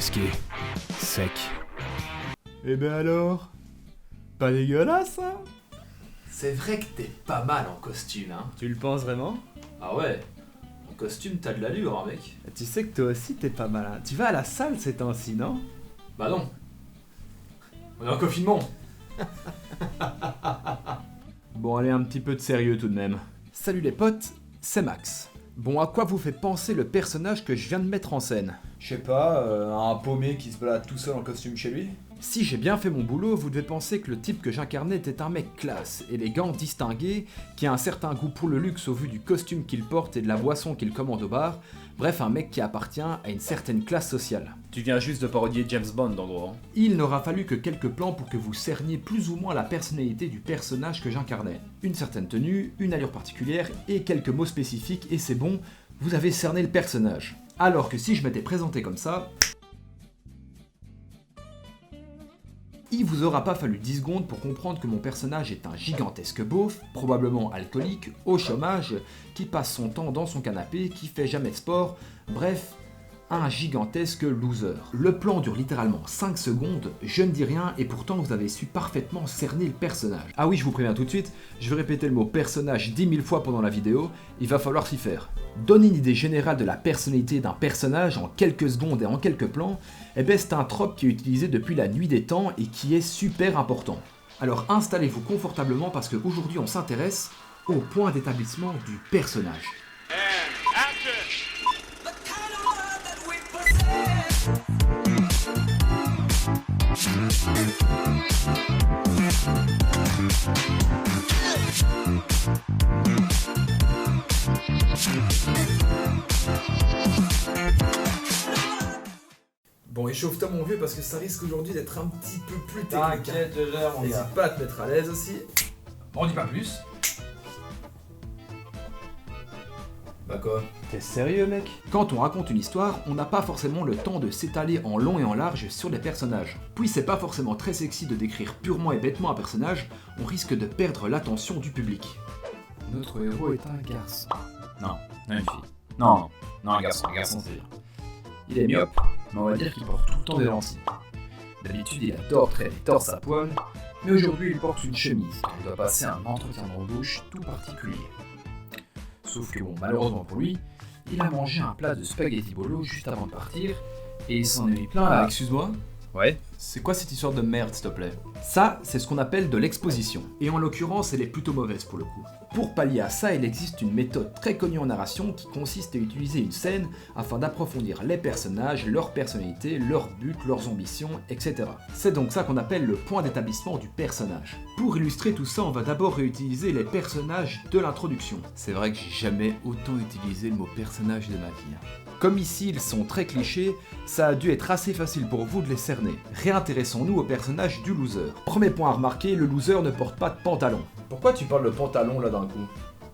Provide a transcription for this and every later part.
qu'est-ce qui est sec. Eh ben alors, pas dégueulasse, hein? C'est vrai que t'es pas mal en costume, hein. Tu le penses vraiment? Ah ouais, en costume t'as de l'allure, hein, mec. Tu sais que toi aussi t'es pas mal, hein? Tu vas à la salle ces temps-ci, non? Bah non. On est en confinement. Bon, allez, un petit peu de sérieux tout de même. Salut les potes, c'est Max. Bon, à quoi vous fait penser le personnage que je viens de mettre en scène? Je sais pas, un paumé qui se balade tout seul en costume chez lui? Si j'ai bien fait mon boulot, vous devez penser que le type que j'incarnais était un mec classe, élégant, distingué, qui a un certain goût pour le luxe au vu du costume qu'il porte et de la boisson qu'il commande au bar, bref un mec qui appartient à une certaine classe sociale. Tu viens juste de parodier James Bond en gros. Il n'aura fallu que quelques plans pour que vous cerniez plus ou moins la personnalité du personnage que j'incarnais. Une certaine tenue, une allure particulière et quelques mots spécifiques et c'est bon, vous avez cerné le personnage. Alors que si je m'étais présenté comme ça... Il vous aura pas fallu 10 secondes pour comprendre que mon personnage est un gigantesque beauf, probablement alcoolique, au chômage, qui passe son temps dans son canapé, qui fait jamais de sport, bref, un gigantesque loser. Le plan dure littéralement 5 secondes, je ne dis rien et pourtant vous avez su parfaitement cerner le personnage. Ah oui, je vous préviens tout de suite, je vais répéter le mot personnage 10 000 fois pendant la vidéo, il va falloir s'y faire. Donner une idée générale de la personnalité d'un personnage en quelques secondes et en quelques plans, eh ben c'est un trope qui est utilisé depuis la nuit des temps et qui est super important. Alors installez-vous confortablement parce qu'aujourd'hui on s'intéresse au point d'établissement du personnage. Bon, échauffe-toi mon vieux parce que ça risque aujourd'hui d'être un petit peu plus technique. T'inquiète, je gère, mon N'hésite gars. pas à te mettre à l'aise aussi. On dit pas plus. Bah quoi? T'es sérieux mec? Quand on raconte une histoire, on n'a pas forcément le temps de s'étaler en long et en large sur les personnages. Puis c'est pas forcément très sexy de décrire purement et bêtement un personnage, on risque de perdre l'attention du public. Notre héros est un garçon. Non, une fille. Non, un garçon c'est bien. Il est myope, mais on va dire qu'il porte tout le temps des lentilles. D'habitude il adore traîner torse à poil, mais aujourd'hui il porte une chemise car il doit passer un entretien d'embauche tout particulier. Sauf que bon, malheureusement pour lui, il a mangé un plat de spaghetti bolo juste avant de partir, et il s'en est mis plein là. Excuse-moi, Ouais. c'est quoi cette histoire de merde s'il te plaît? Ça, c'est ce qu'on appelle de l'exposition. Et en l'occurrence, elle est plutôt mauvaise pour le coup. Pour pallier à ça, il existe une méthode très connue en narration qui consiste à utiliser une scène afin d'approfondir les personnages, leur personnalité, leurs buts, leurs ambitions, etc. C'est donc ça qu'on appelle le point d'établissement du personnage. Pour illustrer tout ça, on va d'abord réutiliser les personnages de l'introduction. C'est vrai que j'ai jamais autant utilisé le mot personnage de ma vie. Comme ici ils sont très clichés, ça a dû être assez facile pour vous de les cerner. Réintéressons-nous au personnage du loser. Premier point à remarquer, le loser ne porte pas de pantalon. Pourquoi tu parles de pantalon là d'un coup?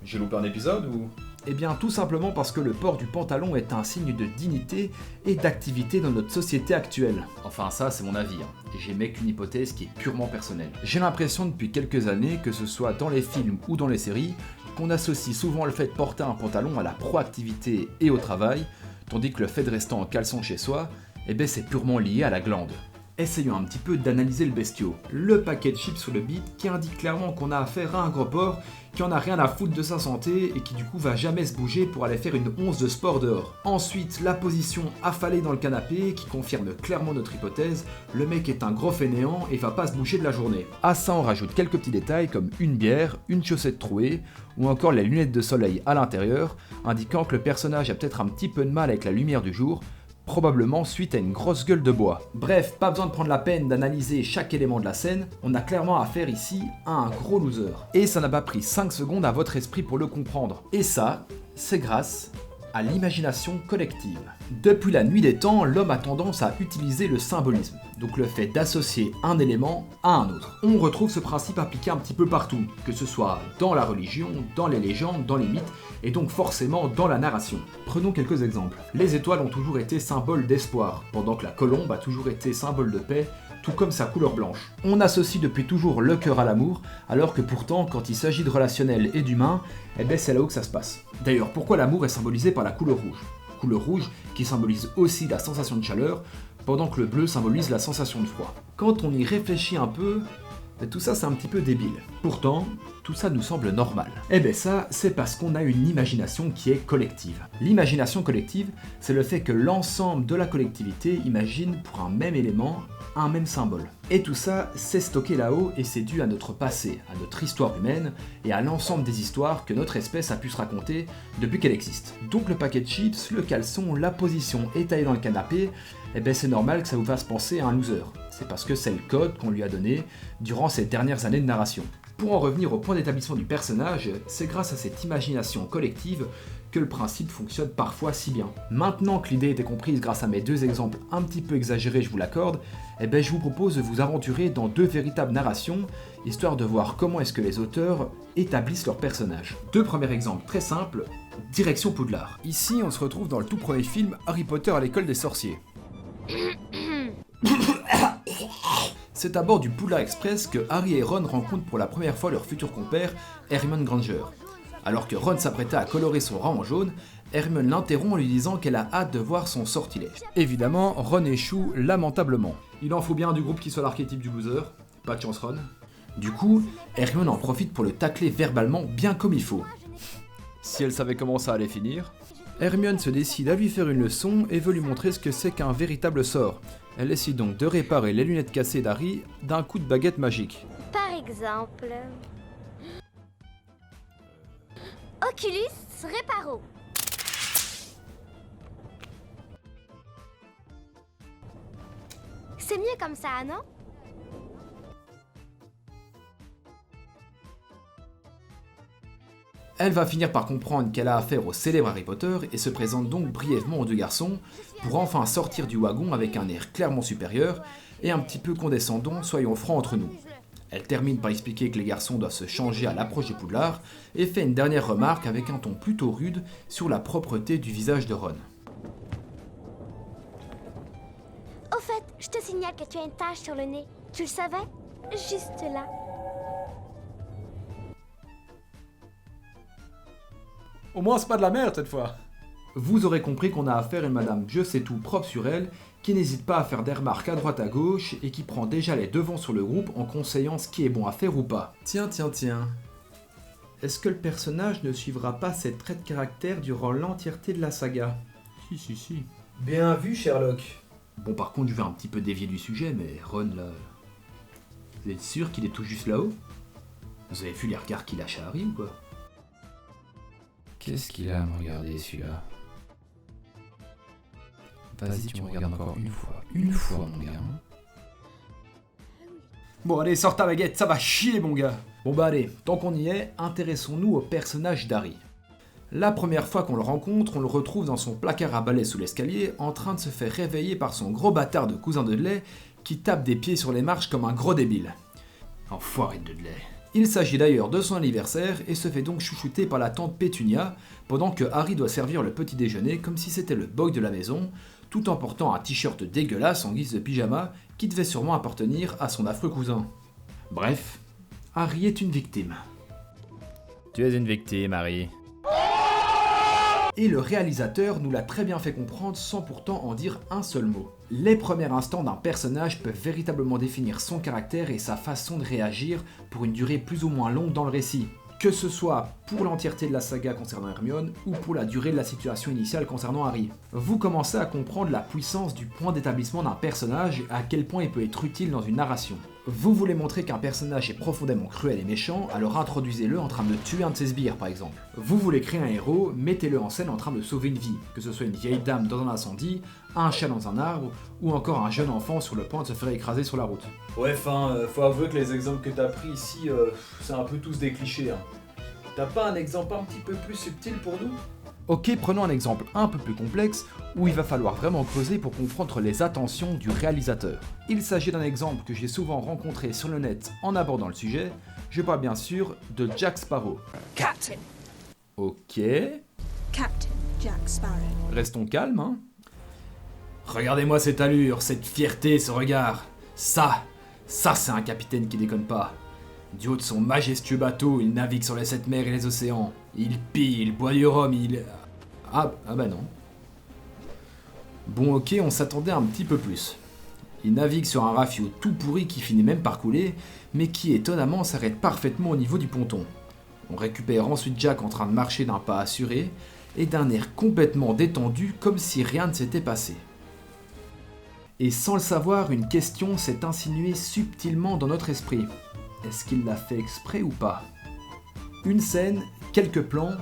J'ai loupé un épisode ou? Eh bien tout simplement parce que le port du pantalon est un signe de dignité et d'activité dans notre société actuelle. Enfin ça c'est mon avis, et j'émets qu'une hypothèse qui est purement personnelle. J'ai l'impression depuis quelques années, que ce soit dans les films ou dans les séries, qu'on associe souvent le fait de porter un pantalon à la proactivité et au travail, tandis que le fait de rester en caleçon chez soi, eh ben c'est purement lié à la glande. Essayons un petit peu d'analyser le bestiau. Le paquet de chips sur le bide qui indique clairement qu'on a affaire à un gros porc qui en a rien à foutre de sa santé et qui du coup va jamais se bouger pour aller faire une once de sport dehors. Ensuite, la position affalée dans le canapé qui confirme clairement notre hypothèse, le mec est un gros fainéant et va pas se bouger de la journée. À ça on rajoute quelques petits détails comme une bière, une chaussette trouée ou encore les lunettes de soleil à l'intérieur, indiquant que le personnage a peut-être un petit peu de mal avec la lumière du jour, probablement suite à une grosse gueule de bois. Bref, pas besoin de prendre la peine d'analyser chaque élément de la scène, on a clairement affaire ici à un gros loser. Et ça n'a pas pris 5 secondes à votre esprit pour le comprendre. Et ça, c'est grâce à l'imagination collective. Depuis la nuit des temps, l'homme a tendance à utiliser le symbolisme, donc le fait d'associer un élément à un autre. On retrouve ce principe appliqué un petit peu partout, que ce soit dans la religion, dans les légendes, dans les mythes, et donc forcément dans la narration. Prenons quelques exemples. Les étoiles ont toujours été symboles d'espoir, pendant que la colombe a toujours été symbole de paix, tout comme sa couleur blanche. On associe depuis toujours le cœur à l'amour, alors que pourtant, quand il s'agit de relationnel et d'humain, eh ben c'est là-haut que ça se passe. D'ailleurs, pourquoi l'amour est symbolisé par la couleur rouge? Couleur rouge qui symbolise aussi la sensation de chaleur, pendant que le bleu symbolise la sensation de froid. Quand on y réfléchit un peu, tout ça c'est un petit peu débile. Pourtant, tout ça nous semble normal. Eh ben ça, c'est parce qu'on a une imagination qui est collective. L'imagination collective, c'est le fait que l'ensemble de la collectivité imagine pour un même élément un même symbole. Et tout ça, c'est stocké là-haut et c'est dû à notre passé, à notre histoire humaine et à l'ensemble des histoires que notre espèce a pu se raconter depuis qu'elle existe. Donc le paquet de chips, le caleçon, la position étalée dans le canapé, eh ben c'est normal que ça vous fasse penser à un loser. C'est parce que c'est le code qu'on lui a donné durant ces dernières années de narration. Pour en revenir au point d'établissement du personnage, c'est grâce à cette imagination collective que le principe fonctionne parfois si bien. Maintenant que l'idée était comprise grâce à mes deux exemples un petit peu exagérés, je vous l'accorde, eh ben je vous propose de vous aventurer dans deux véritables narrations, histoire de voir comment est-ce que les auteurs établissent leurs personnages. Deux premiers exemples très simples, direction Poudlard. Ici, on se retrouve dans le tout premier film Harry Potter à l'école des sorciers. C'est à bord du Poudlard Express que Harry et Ron rencontrent pour la première fois leur futur compère, Hermione Granger. Alors que Ron s'apprêtait à colorer son rang en jaune, Hermione l'interrompt en lui disant qu'elle a hâte de voir son sortilège. Évidemment, Ron échoue lamentablement. Il en faut bien du groupe qui soit l'archétype du loser, pas de chance Ron. Du coup, Hermione en profite pour le tacler verbalement bien comme il faut. Si elle savait comment ça allait finir. Hermione se décide à lui faire une leçon et veut lui montrer ce que c'est qu'un véritable sort. Elle décide donc de réparer les lunettes cassées d'Harry d'un coup de baguette magique. Par exemple... Oculus Reparo. C'est mieux comme ça, non? Elle va finir par comprendre qu'elle a affaire au célèbre Harry Potter et se présente donc brièvement aux deux garçons pour enfin sortir du wagon avec un air clairement supérieur et un petit peu condescendant, soyons francs entre nous. Elle termine par expliquer que les garçons doivent se changer à l'approche de Poudlard et fait une dernière remarque avec un ton plutôt rude sur la propreté du visage de Ron. Au fait, je te signale que tu as une tache sur le nez. Tu le savais? Juste là. Au moins c'est pas de la merde cette fois. Vous aurez compris qu'on a affaire à une madame je sais tout propre sur elle, qui n'hésite pas à faire des remarques à droite à gauche et qui prend déjà les devants sur le groupe en conseillant ce qui est bon à faire ou pas. Tiens. Est-ce que le personnage ne suivra pas ses traits de caractère durant l'entièreté de la saga? Si. Bien vu, Sherlock. Bon par contre je vais un petit peu dévier du sujet, mais Ron là... Vous êtes sûr qu'il est tout juste là-haut? Vous avez vu les regards qu'il lâche à Harry ou quoi? Qu'est-ce qu'il a à me regarder celui-là? Vas-y, tu me regardes encore une fois mon gars. Bon allez, sors ta baguette, ça va chier mon gars. Bon bah allez, tant qu'on y est, intéressons-nous au personnage d'Harry. La première fois qu'on le rencontre, on le retrouve dans son placard à balai sous l'escalier, en train de se faire réveiller par son gros bâtard de cousin de Dudley, qui tape des pieds sur les marches comme un gros débile. Enfoiré de Dudley. Il s'agit d'ailleurs de son anniversaire et se fait donc chouchouter par la tante Pétunia, pendant que Harry doit servir le petit déjeuner comme si c'était le boy de la maison, tout en portant un t-shirt dégueulasse en guise de pyjama qui devait sûrement appartenir à son affreux cousin. Bref, Harry est une victime. Tu es une victime, Harry. Et le réalisateur nous l'a très bien fait comprendre sans pourtant en dire un seul mot. Les premiers instants d'un personnage peuvent véritablement définir son caractère et sa façon de réagir pour une durée plus ou moins longue dans le récit. Que ce soit pour l'entièreté de la saga concernant Hermione ou pour la durée de la situation initiale concernant Harry. Vous commencez à comprendre la puissance du point d'établissement d'un personnage et à quel point il peut être utile dans une narration. Vous voulez montrer qu'un personnage est profondément cruel et méchant, alors introduisez-le en train de tuer un de ses sbires par exemple. Vous voulez créer un héros, mettez-le en scène en train de sauver une vie, que ce soit une vieille dame dans un incendie, un chat dans un arbre, ou encore un jeune enfant sur le point de se faire écraser sur la route. Ouais, faut avouer que les exemples que t'as pris ici, c'est un peu tous des clichés. Hein. T'as pas un exemple un petit peu plus subtil pour nous? Ok, prenons un exemple un peu plus complexe, où il va falloir vraiment creuser pour comprendre les intentions du réalisateur. Il s'agit d'un exemple que j'ai souvent rencontré sur le net en abordant le sujet, je parle bien sûr de Jack Sparrow. Captain. Ok, Captain Jack Sparrow. restons calmes, hein. Regardez-moi cette allure, cette fierté, ce regard. Ça c'est un capitaine qui déconne pas. Du haut de son majestueux bateau, il navigue sur les 7 mers et les océans. Il pille, il boit du rhum, il... Ah bah non. Bon ok, on s'attendait un petit peu plus. Il navigue sur un rafio tout pourri qui finit même par couler, mais qui étonnamment s'arrête parfaitement au niveau du ponton. On récupère ensuite Jack en train de marcher d'un pas assuré, et d'un air complètement détendu comme si rien ne s'était passé. Et sans le savoir, une question s'est insinuée subtilement dans notre esprit. Est-ce qu'il l'a fait exprès ou pas? Une scène, quelques plans,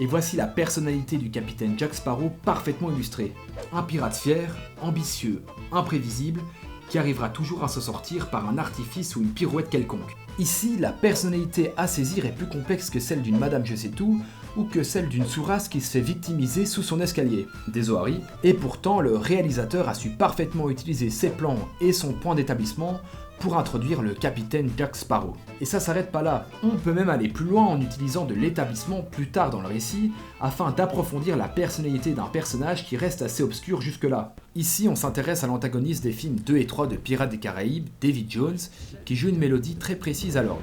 et voici la personnalité du capitaine Jack Sparrow parfaitement illustrée. Un pirate fier, ambitieux, imprévisible, qui arrivera toujours à se sortir par un artifice ou une pirouette quelconque. Ici, la personnalité à saisir est plus complexe que celle d'une Madame Je sais tout, ou que celle d'une sourasse qui se fait victimiser sous son escalier. Désolé. Et pourtant, le réalisateur a su parfaitement utiliser ses plans et son point d'établissement pour introduire le capitaine Jack Sparrow. Et ça s'arrête pas là, on peut même aller plus loin en utilisant de l'établissement plus tard dans le récit, afin d'approfondir la personnalité d'un personnage qui reste assez obscur jusque-là. Ici, on s'intéresse à l'antagoniste des films 2 et 3 de Pirates des Caraïbes, Davy Jones, qui joue une mélodie très précise à l'orgue.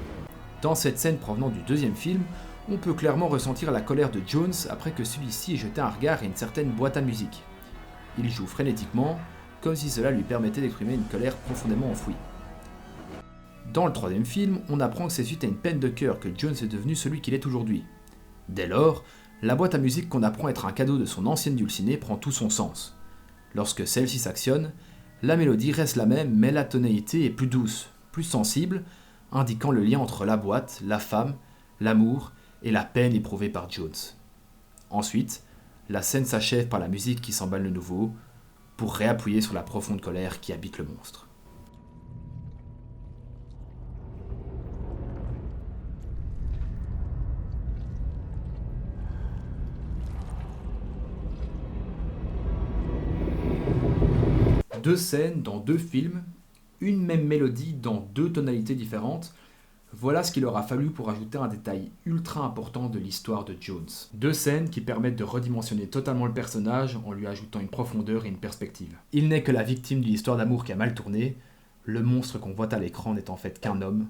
Dans cette scène provenant du deuxième film, on peut clairement ressentir la colère de Jones après que celui-ci ait jeté un regard à une certaine boîte à musique. Il joue frénétiquement, comme si cela lui permettait d'exprimer une colère profondément enfouie. Dans le troisième film, on apprend que c'est suite à une peine de cœur que Jones est devenu celui qu'il est aujourd'hui. Dès lors, la boîte à musique qu'on apprend être un cadeau de son ancienne dulcinée prend tout son sens. Lorsque celle-ci s'actionne, la mélodie reste la même mais la tonalité est plus douce, plus sensible, indiquant le lien entre la boîte, la femme, l'amour et la peine éprouvée par Jones. Ensuite, la scène s'achève par la musique qui s'emballe de nouveau, pour réappuyer sur la profonde colère qui habite le monstre. Deux scènes dans deux films, une même mélodie dans deux tonalités différentes, voilà ce qu'il aura fallu pour ajouter un détail ultra important de l'histoire de Jones. Deux scènes qui permettent de redimensionner totalement le personnage en lui ajoutant une profondeur et une perspective. Il n'est que la victime d'une histoire d'amour qui a mal tourné, le monstre qu'on voit à l'écran n'est en fait qu'un homme,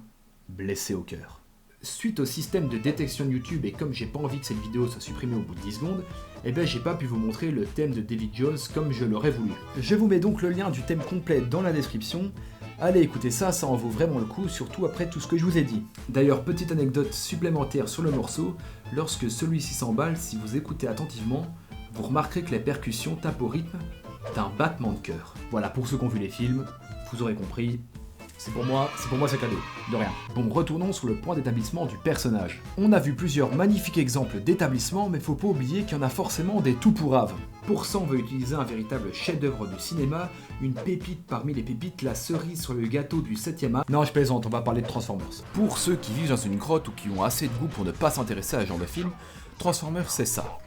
blessé au cœur. Suite au système de détection de YouTube et comme j'ai pas envie que cette vidéo soit supprimée au bout de 10 secondes, j'ai pas pu vous montrer le thème de Davy Jones comme je l'aurais voulu. Je vous mets donc le lien du thème complet dans la description. Allez écoutez ça, ça en vaut vraiment le coup, surtout après tout ce que je vous ai dit. D'ailleurs, petite anecdote supplémentaire sur le morceau, lorsque celui-ci s'emballe, si vous écoutez attentivement, vous remarquerez que les percussions tapent au rythme d'un battement de cœur. Voilà, pour ceux qui ont vu les films, vous aurez compris. C'est pour moi c'est cadeau, de rien. Bon, retournons sur le point d'établissement du personnage. On a vu plusieurs magnifiques exemples d'établissement, mais faut pas oublier qu'il y en a forcément des tout pourraves. Pour ça, on veut utiliser un véritable chef-d'œuvre du cinéma, une pépite parmi les pépites, la cerise sur le gâteau du 7e art. Non, je plaisante, on va parler de Transformers. Pour ceux qui vivent dans une grotte ou qui ont assez de goût pour ne pas s'intéresser à ce genre de film, Transformers c'est ça.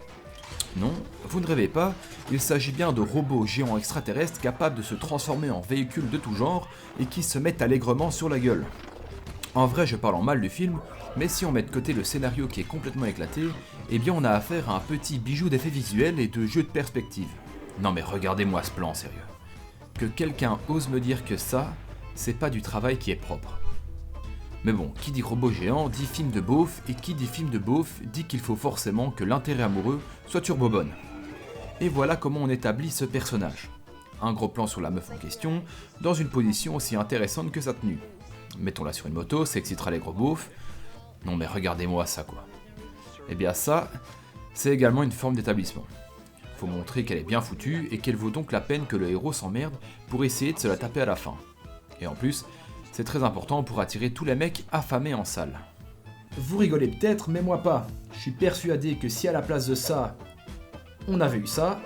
Non, vous ne rêvez pas, il s'agit bien de robots géants extraterrestres capables de se transformer en véhicules de tout genre et qui se mettent allègrement sur la gueule. En vrai, je parle en mal du film, mais si on met de côté le scénario qui est complètement éclaté, eh bien on a affaire à un petit bijou d'effets visuels et de jeu de perspective. Non mais regardez-moi ce plan, sérieux. Que quelqu'un ose me dire que ça, c'est pas du travail qui est propre. Mais bon, qui dit robot géant dit film de beauf, et qui dit film de beauf dit qu'il faut forcément que l'intérêt amoureux soit turbobonne. Et voilà comment on établit ce personnage. Un gros plan sur la meuf en question, dans une position aussi intéressante que sa tenue. Mettons-la sur une moto, ça excitera les gros beaufs. Non mais regardez-moi ça quoi. Eh bien ça, c'est également une forme d'établissement. Faut montrer qu'elle est bien foutue et qu'elle vaut donc la peine que le héros s'emmerde pour essayer de se la taper à la fin. Et en plus, c'est très important pour attirer tous les mecs affamés en salle. Vous rigolez peut-être, mais moi pas. Je suis persuadé que si à la place de ça, on avait eu ça,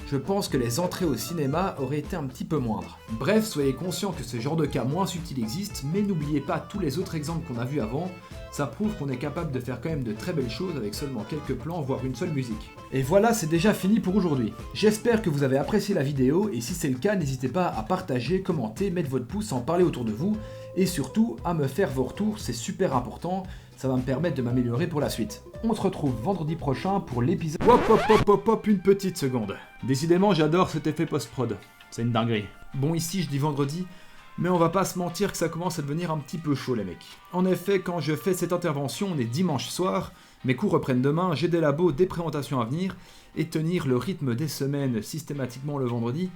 je pense que les entrées au cinéma auraient été un petit peu moindres. Bref, soyez conscients que ce genre de cas moins subtil existe, mais n'oubliez pas tous les autres exemples qu'on a vus avant, ça prouve qu'on est capable de faire quand même de très belles choses avec seulement quelques plans, voire une seule musique. Et voilà, c'est déjà fini pour aujourd'hui. J'espère que vous avez apprécié la vidéo, et si c'est le cas, n'hésitez pas à partager, commenter, mettre votre pouce, en parler autour de vous, et surtout à me faire vos retours, c'est super important, ça va me permettre de m'améliorer pour la suite. On se retrouve vendredi prochain pour l'épisode... Hop, une petite seconde. Décidément, j'adore cet effet post-prod, c'est une dinguerie. Bon, ici je dis vendredi, mais on va pas se mentir que ça commence à devenir un petit peu chaud les mecs. En effet, quand je fais cette intervention, on est dimanche soir, Mes cours reprennent demain, j'ai des labos, des présentations à venir, et tenir le rythme des semaines systématiquement le vendredi,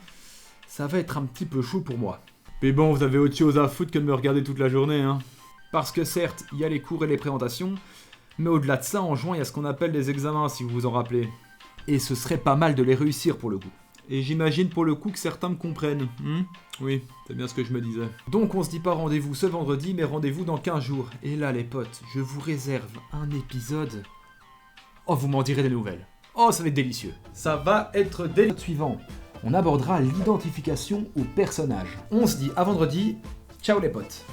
ça va être un petit peu chaud pour moi. Mais bon, vous avez autre chose à foutre que de me regarder toute la journée, hein. Parce que certes, il y a les cours et les présentations, mais au-delà de ça, en juin, il y a ce qu'on appelle des examens, si vous vous en rappelez. Et ce serait pas mal de les réussir pour le coup. Et j'imagine pour le coup que certains me comprennent. Oui, c'est bien ce que je me disais. Donc on se dit pas rendez-vous ce vendredi, mais rendez-vous dans 15 jours. Et là les potes, je vous réserve un épisode... Oh, vous m'en direz des nouvelles. Oh, ça va être délicieux. Ça va être délicieux. Suivant, on abordera l'identification au personnage. On se dit à vendredi, ciao les potes.